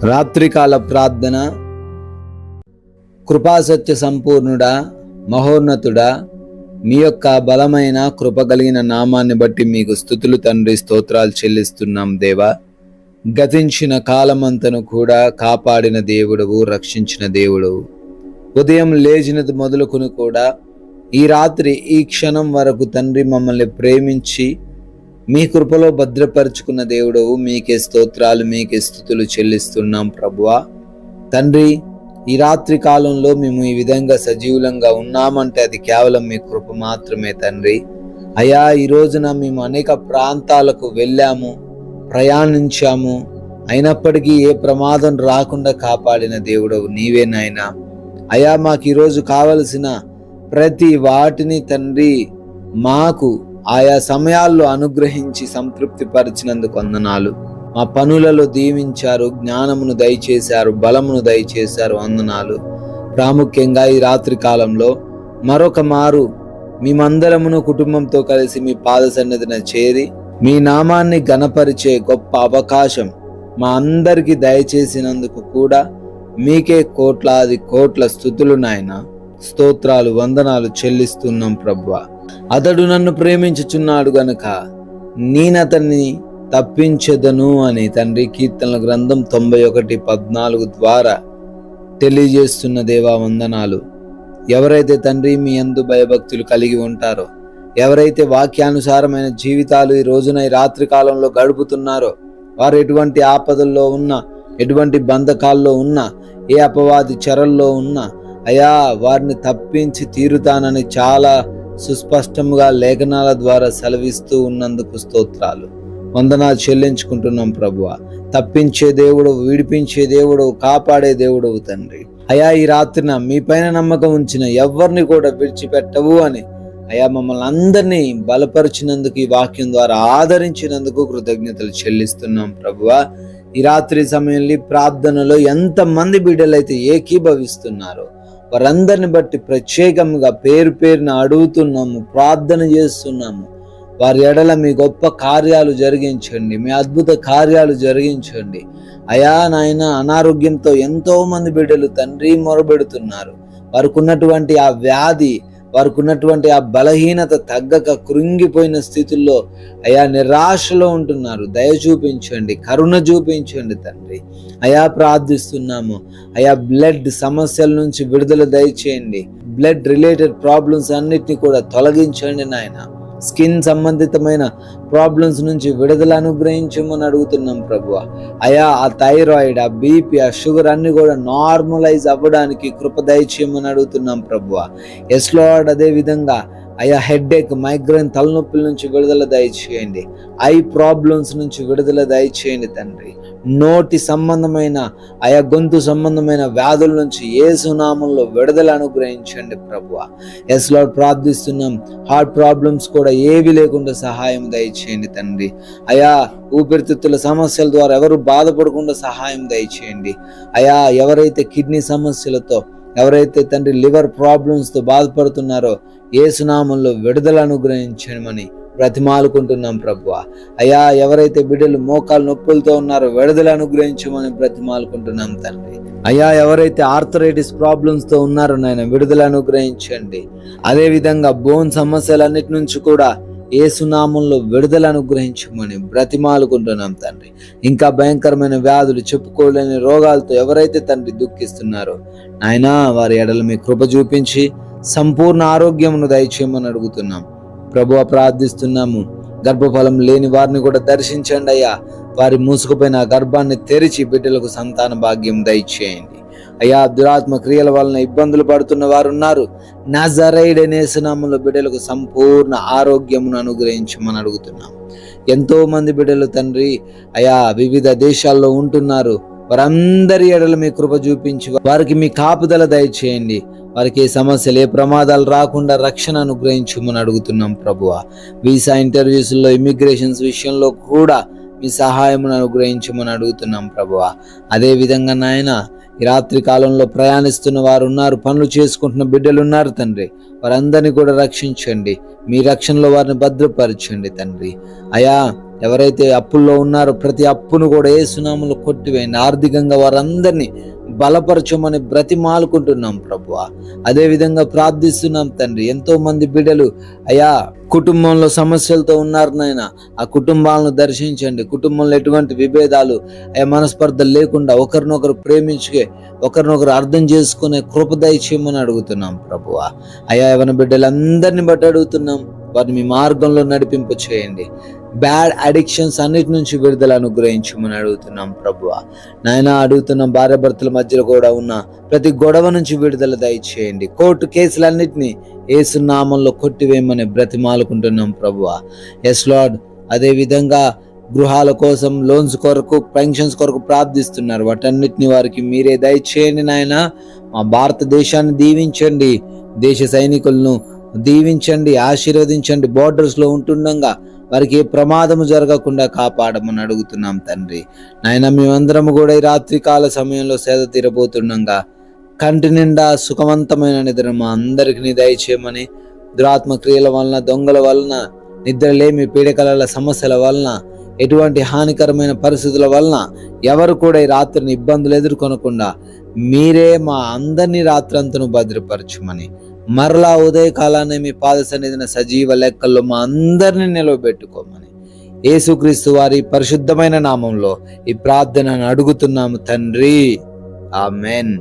రాత్రికాల ప్రార్థన. కృపాసత్య సంపూర్ణుడా, మహోన్నతుడా, మీ యొక్క బలమైన కృప కలిగిన నామాన్ని బట్టి మీకు స్తుతులు తండ్రి, స్తోత్రాలు చెల్లిస్తున్నాం దేవా. గతించిన కాలమంతను కూడా కాపాడిన దేవుడవు, రక్షించిన దేవుడవు. ఉదయం లేచినది మొదలుకొని కూడా ఈ రాత్రి ఈ క్షణం వరకు తండ్రి మమ్మల్ని ప్రేమించి మీ కృపలో భద్రపరుచుకున్న దేవుడవు. మీకే స్తోత్రాలు, మీకే స్తుతులు చెల్లిస్తున్నాం ప్రభువా. తండ్రి, ఈ రాత్రి కాలంలో మేము ఈ విధంగా సజీవులంగా ఉన్నామంటే అది కేవలం మీ కృప మాత్రమే తండ్రి. అయా, ఈ రోజున మేము అనేక ప్రాంతాలకు వెళ్ళాము, ప్రయాణించాము, అయినప్పటికీ ఏ ప్రమాదం రాకుండా కాపాడిన దేవుడవు నీవే నాయనా. అయా, మాకు ఈరోజు కావలసిన ప్రతి వాటిని తండ్రి మాకు ఆయా సమయాల్లో అనుగ్రహించి సంతృప్తి పరిచినందుకు వందనాలు. మా పనులలో దీవించారు, జ్ఞానమును దయచేశారు, బలమును దయచేశారు, వందనాలు. ప్రాముఖ్యంగా ఈ రాత్రి కాలంలో మరొక మారు మేమందరమును కుటుంబంతో కలిసి మీ పాద సన్నిధిన చేరి మీ నామాన్ని ఘనపరిచే గొప్ప అవకాశం మా అందరికీ దయచేసినందుకు కూడా మీకే కోట్లాది కోట్ల స్తుతులు నాయన, స్తోత్రాలు, వందనాలు చెల్లిస్తున్నాం ప్రభువా. అతడు నన్ను ప్రేమించుచున్నాడు గనుక నేనతన్ని తప్పించెదను అని తండ్రి కీర్తనల గ్రంథం 91:14 ద్వారా తెలియజేస్తున్న దేవా వందనాలు. ఎవరైతే తండ్రి మీ యందు భయభక్తులు కలిగి ఉంటారో, ఎవరైతే వాక్యానుసారమైన జీవితాలు ఈ రోజున ఈ రాత్రి కాలంలో గడుపుతున్నారో, వారు ఎటువంటి ఆపదల్లో ఉన్నా, ఎటువంటి బంధకాల్లో ఉన్నా, ఏ అపవాది చెరల్లో ఉన్నా, అయా వారిని తప్పించి తీరుతానని చాలా సుస్పష్టంగా లేఖనాల ద్వారా సెలవిస్తూ ఉన్నందుకు స్తోత్రాలు, వందనాలు చెల్లించుకుంటున్నాం ప్రభువా. తప్పించే దేవుడు, విడిపించే దేవుడు, కాపాడే దేవుడవు తండ్రి. అయా, ఈ రాత్రిన మీ పైన నమ్మకం ఉంచిన ఎవరిని కూడా విడిచిపెట్టవు అని అయా మమ్మల్ని అందరినీ బలపరిచినందుకు, ఈ వాక్యం ద్వారా ఆదరించినందుకు కృతజ్ఞతలు చెల్లిస్తున్నాం ప్రభువా. ఈ రాత్రి సమయంలో ప్రార్థనలో ఎంతమంది బిడ్డలైతే ఏకీభవిస్తున్నారో వారందరిని బట్టి ప్రత్యేకంగా పేరు పేరున అడుగుతున్నాము, ప్రార్థన చేస్తున్నాము. వారి ఎడల మీ గొప్ప కార్యాలు జరిగించండి, మీ అద్భుత కార్యాలు జరిగించండి. అయా నాయన, అనారోగ్యంతో ఎంతో మంది బిడ్డలు తండ్రి మొరబెడుతున్నారు. వారికి ఉన్నటువంటి ఆ వ్యాధి, వారికి ఉన్నటువంటి ఆ బలహీనత తగ్గక కృంగిపోయిన స్థితుల్లో అయా నిరాశలో ఉంటున్నారు. దయ చూపించండి, కరుణ చూపించండి తండ్రి. అయా ప్రార్థిస్తున్నాము, అయా బ్లడ్ సమస్యల నుంచి విడుదల దయచేయండి. బ్లడ్ రిలేటెడ్ ప్రాబ్లమ్స్ అన్నిటిని కూడా తొలగించండి నాయన. స్కిన్ సంబంధితమైన ప్రాబ్లమ్స్ నుంచి విడుదల అనుగ్రహించమని అడుగుతున్నాం ప్రభువా. అయా ఆ థైరాయిడ్, ఆ బీపీ, ఆ షుగర్ అన్ని కూడా నార్మలైజ్ అవ్వడానికి కృప దయచేయమని అడుగుతున్నాం ప్రభువా. Yes lord. అదే విధంగా అయా హెడ్ఏక్, మైగ్రేన్, తలనొప్పుల నుంచి విడుదల దయచేయండి. ఐ ప్రాబ్లమ్స్ నుంచి విడుదల దయచేయండి తండ్రి. నోటి సంబంధమైన ఆయా గొంతు సంబంధమైన వ్యాధుల నుంచి యేసు నామములో విడుదల అనుగ్రహించండి ప్రభువా. ఎస్ లార్డ్ ప్రార్థిస్తున్నాం. హార్ట్ ప్రాబ్లమ్స్ కూడా ఏవి లేకుండా సహాయం దయచేయండి తండ్రి. అయా ఊపిరితిత్తుల సమస్యల ద్వారా ఎవరు బాధపడకుండా సహాయం దయచేయండి. అయా ఎవరైతే కిడ్నీ సమస్యలతో, ఎవరైతే తండ్రి లివర్ ప్రాబ్లమ్స్తో బాధపడుతున్నారో యేసు నామములో విడుదల అనుగ్రహించమని బ్రతిమాలుకుంటున్నాం ప్రభువా. అయా ఎవరైతే బిడ్డలు మోకాలు నొప్పులతో ఉన్నారో విడుదల అనుగ్రహించమని బ్రతిమాలుకుంటున్నాం తండ్రి. అయా ఎవరైతే ఆర్థరైటిస్ ప్రాబ్లమ్స్ తో ఉన్నారో నాయన విడుదల అనుగ్రహించండి. అదే విధంగా బోన్ సమస్యలన్నిటి నుంచి కూడా యేసు నామములో విడుదల అనుగ్రహించమని బ్రతిమాలుకుంటున్నాం తండ్రి. ఇంకా భయంకరమైన వ్యాధులు, చెప్పుకోలేని రోగాలతో ఎవరైతే తండ్రి దుఃఖిస్తున్నారో నాయనా వారి ఎడల మీ కృప చూపించి సంపూర్ణ ఆరోగ్యమును దయచేయమని అడుగుతున్నాం ప్రభువా. ప్రార్థిస్తున్నాము. గర్భఫలం లేని వారిని కూడా దర్శించండి అయ్యా. వారి మూసుకుపోయిన గర్భాన్ని తెరిచి బిడ్డలకు సంతాన భాగ్యం దయచేయండి అయ్యా. దురాత్మ క్రియల వలన ఇబ్బందులు పడుతున్న వారు ఉన్నారు. నజరేయుడైన యేసు నామములో బిడ్డలకు సంపూర్ణ ఆరోగ్యమును అనుగ్రహించమని అడుగుతున్నాం. ఎంతో మంది బిడ్డలు తండ్రి అయా వివిధ దేశాల్లో ఉంటున్నారు. వారందరి ఎడల మీ కృప చూపించి వారికి మీ కాపుదల దయచేయండి. వారికి ఏ సమస్యలు, ఏ ప్రమాదాలు రాకుండా రక్షణ అనుగ్రహించమని అడుగుతున్నాం ప్రభువా. వీసా ఇంటర్వ్యూస్లో, ఇమిగ్రేషన్స్ విషయంలో కూడా మీ సహాయమును అనుగ్రహించమని అడుగుతున్నాం ప్రభువా. అదే విధంగా నాయన ఈ రాత్రి కాలంలో ప్రయాణిస్తున్న వారు ఉన్నారు, పనులు చేసుకుంటున్న బిడ్డలు ఉన్నారు తండ్రి. వారందరినీ కూడా రక్షించండి. మీ రక్షణలో వారిని భద్రపరచండి తండ్రి. అయా ఎవరైతే అప్పుల్లో ఉన్నారో ప్రతి అప్పును కూడా యేసునామములో కొట్టివేయండి. ఆర్థికంగా వారందరినీ బలపరచమని బ్రతిమాలుకుంటున్నాం ప్రభువా. అదే విధంగా ప్రార్థిస్తున్నాం తండ్రి. ఎంతో మంది బిడ్డలు అయా కుటుంబంలో సమస్యలతో ఉన్నారు నాయన. ఆ కుటుంబాలను దర్శించండి. కుటుంబంలో ఎటువంటి విభేదాలు మనస్పర్ధలు లేకుండా ఒకరినొకరు ప్రేమించుకే, ఒకరినొకరు అర్థం చేసుకునే కృప దయచేయమని అడుగుతున్నాం ప్రభువా. యవన బిడ్డలందరినీ బట్టి అడుగుతున్నాం, వారిని మీ మార్గంలో నడిపింపు చేయండి. బ్యాడ్ అడిక్షన్స్ అన్నిటి నుంచి విడుదల అనుగ్రహించమని అడుగుతున్నాం ప్రభువా. నాయన అడుగుతున్నాం, భార్యాభర్తల మధ్యలో కూడా ఉన్న ప్రతి గొడవ నుంచి విడుదల దయచేయండి. కోర్టు కేసులన్నిటినీ యేసు నామంలో కొట్టివేయమని బ్రతిమాలుకుంటున్నాం ప్రభువా. Yes lord. అదే విధంగా గృహాల కోసం, లోన్స్ కొరకు, పెన్షన్స్ కొరకు ప్రార్థిస్తున్నారు. వాటన్నిటిని వారికి మీరే దయచేయండి నాయన. మా భారతదేశాన్ని దీవించండి, దేశ సైనికులను దీవించండి, ఆశీర్వదించండి. బోర్డర్స్ లో ఉంటుండగా వారికి ఏ ప్రమాదము జరగకుండా కాపాడమని అడుగుతున్నాం తండ్రి. నాయన మేమందరము కూడా ఈ రాత్రి కాల సమయంలో సేద తీరబోతుండగా కంటి నిండా సుఖవంతమైన నిద్ర మా అందరికి దయచేయమని, దురాత్మ క్రియల వలన, దొంగల వలన, నిద్రలేమి, పీడకల సమస్యల వలన, ఎటువంటి హానికరమైన పరిస్థితుల వలన ఎవరు కూడా ఈ రాత్రిని ఇబ్బందులు ఎదుర్కొనకుండా మీరే మా అందరినీ రాత్రంతను భద్రపరచుమని, మరలా ఉదయకాలాన్ని మీ పాద సన్నిధిన సజీవ లెక్కల్లో మా అందరినీ నిలవబెట్టుకోమని యేసుక్రీస్తు వారి పరిశుద్ధమైన నామంలో ఈ ప్రార్థనను అడుగుతున్నాము తండ్రి. ఆమెన్.